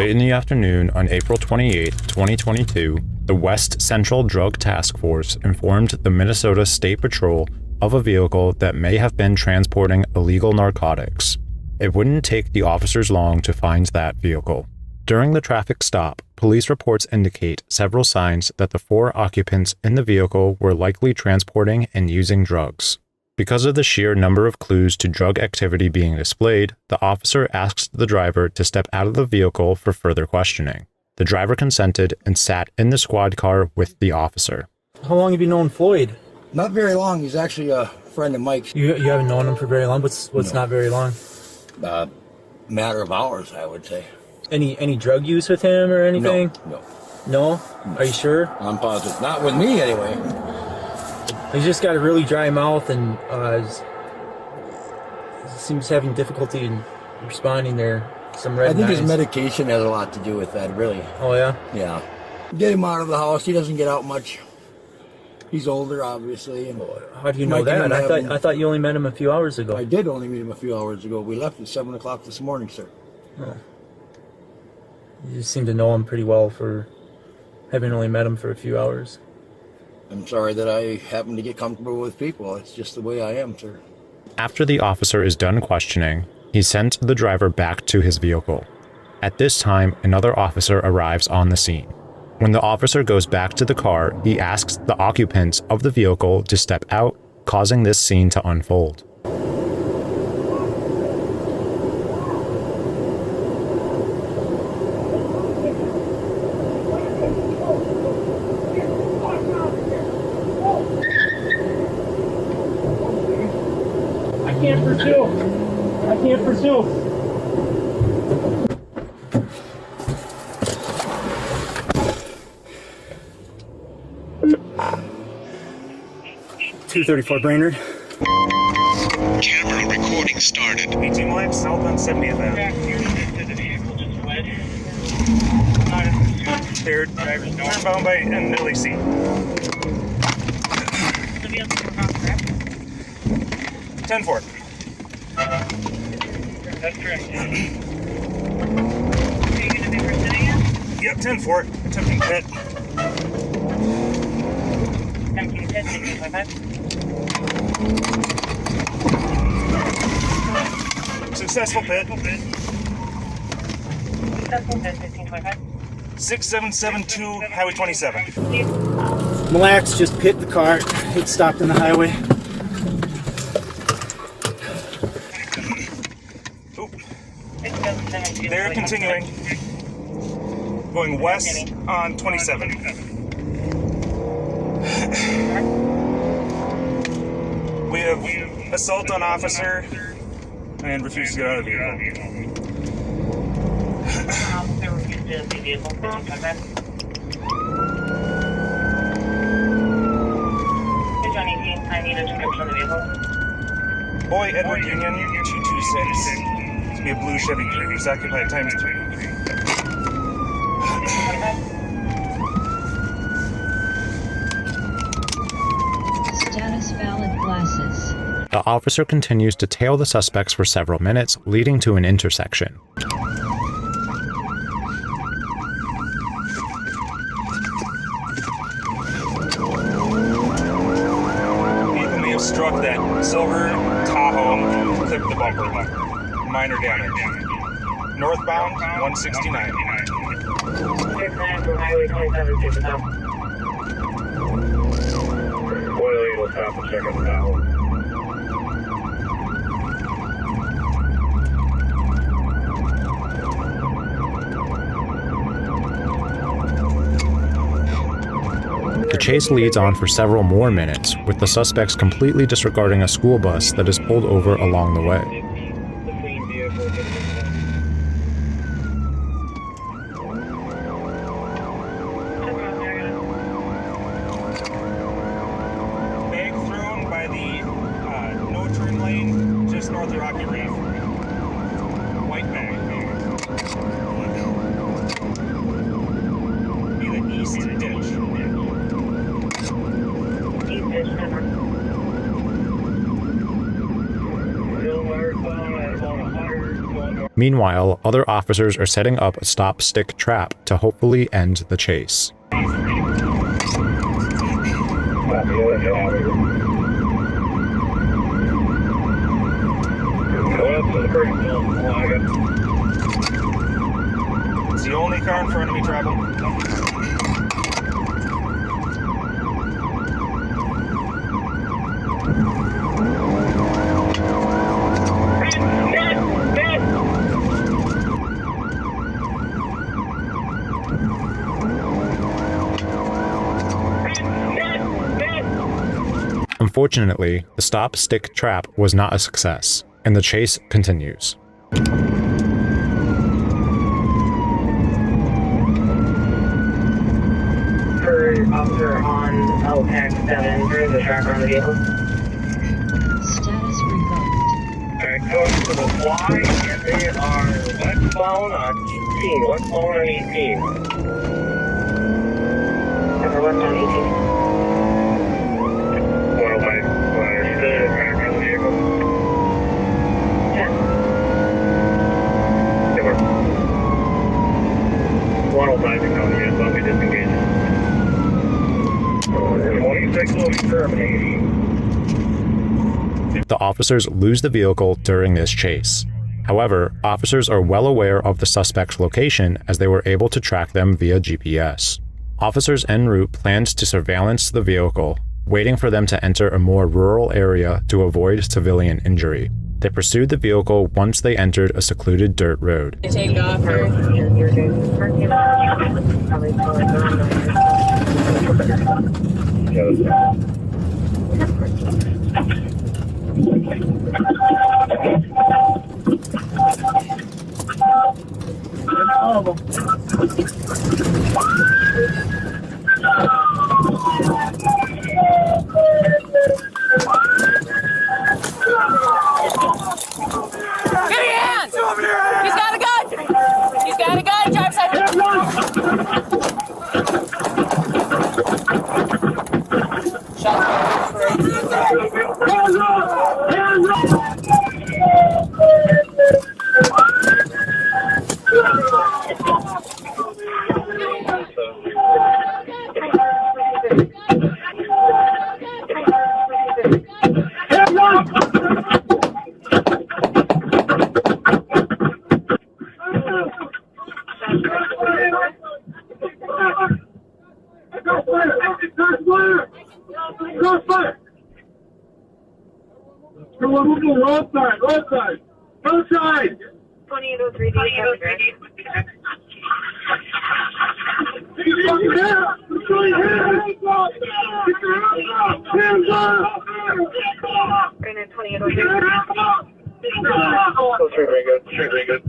Late in the afternoon on April 28, 2022, the West Central Drug Task Force informed the Minnesota State Patrol of a vehicle that may have been transporting illegal narcotics. It wouldn't take the officers long to find that vehicle. During the traffic stop, police reports indicate several signs that the 4 occupants in the vehicle were likely transporting and using drugs. Because of the sheer number of clues to drug activity being displayed, the officer asked the driver to step out of the vehicle for further questioning. The driver consented and sat in the squad car with the officer. How long have you known Floyd? Not very long. He's actually a friend of Mike's. You haven't known him for very long? What's No. not very long? Matter of hours, I would say. Any drug use with him or anything? No. No? Are you sure? I'm positive. Not with me, anyway. He's just got a really dry mouth and seems having difficulty in responding there. Some red I think eyes. his medication has a lot to do with that, really. Oh, yeah? Yeah. Get him out of the house. He doesn't get out much. He's older, obviously. And How do you know Mike and that? him I thought you only met him a few hours ago. I did only meet him a few hours ago. We left at 7 o'clock this morning, sir. Oh. You seem to know him pretty well for having only met him for a few hours. I'm sorry that I happen to get comfortable with people. It's just the way I am, sir. After the officer is done questioning, he sent the driver back to his vehicle. At this time, another officer arrives on the scene. When the officer goes back to the car, he asks the occupants of the vehicle to step out, causing this scene to unfold. I can't pursue. 234 Brainerd. Camera recording started. 18 lights, south on 70th Ave. Cleared. Turn by NLEC. 10-4. That's correct. Yep, 10-4. Attempting pit. Attempting pit, 16.5. Successful pit. Successful pit, 16.5. 6772 Highway 27. Mille Lacs just pit the car. It stopped on the highway. They're continuing. Going west on 27. We have assault on officer and refuse to get out of the vehicle. Officer refused to see vehicle, 16.5. John 18, I need a description of the vehicle. Boy Edward Union 226. To be a blue Chevy Cruze, occupied times 3. Status valid glasses. The officer continues to tail the suspects for several minutes, leading to an intersection. Vehicle may have struck that silver Tahoe and clipped the bumper. Minor damage. Northbound 169. Highway 27, to the south. Oil Eagle stop and check on the Tahoe. The chase leads on for several more minutes, with the suspects completely disregarding a school bus that is pulled over along the way. Bag thrown by the no turn lane just north of Rocky Reef. White bag. Be the east ditch. East ditch, number. Bill Marathon at about 100 going north. Meanwhile, other officers are setting up a stop-stick trap to hopefully end the chase. It's the only car in front of me traveling. Unfortunately, the stop-stick trap was not a success, and the chase continues. Officer on LPAC 7, there is a tracker on the vehicle. Status revoked. Alright, going to the Y, and they are westbound on 18. Westbound on 18. Over westbound 18. 105, still a tracker on the vehicle. 10. They were 105 to county, yes, let me disengage. 26 will be terminating. The officers lose the vehicle during this chase. However, officers are well aware of the suspect's location as they were able to track them via GPS. Officers en route planned to surveillance the vehicle, waiting for them to enter a more rural area to avoid civilian injury. They pursued the vehicle once they entered a secluded dirt road. Take off or Roadside! 2803 D. Granted 2803. Very good.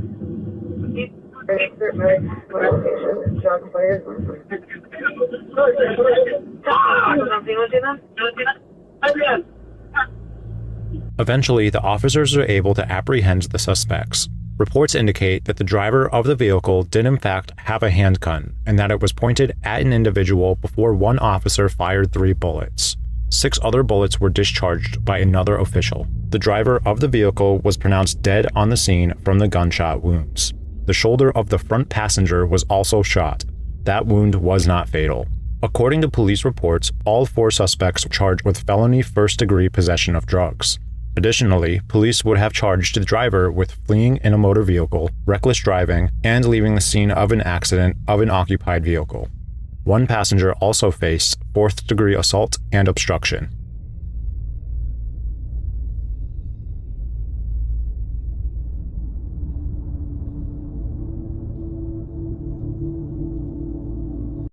Eventually, the officers are able to apprehend the suspects. Reports indicate that the driver of the vehicle did in fact have a handgun, and that it was pointed at an individual before one officer fired 3 bullets. 6 other bullets were discharged by another official. The driver of the vehicle was pronounced dead on the scene from the gunshot wounds. The shoulder of the front passenger was also shot. That wound was not fatal. According to police reports, all 4 suspects were charged with felony first-degree possession of drugs. Additionally, police would have charged the driver with fleeing in a motor vehicle, reckless driving, and leaving the scene of an accident of an occupied vehicle. One passenger also faced 4th-degree assault and obstruction.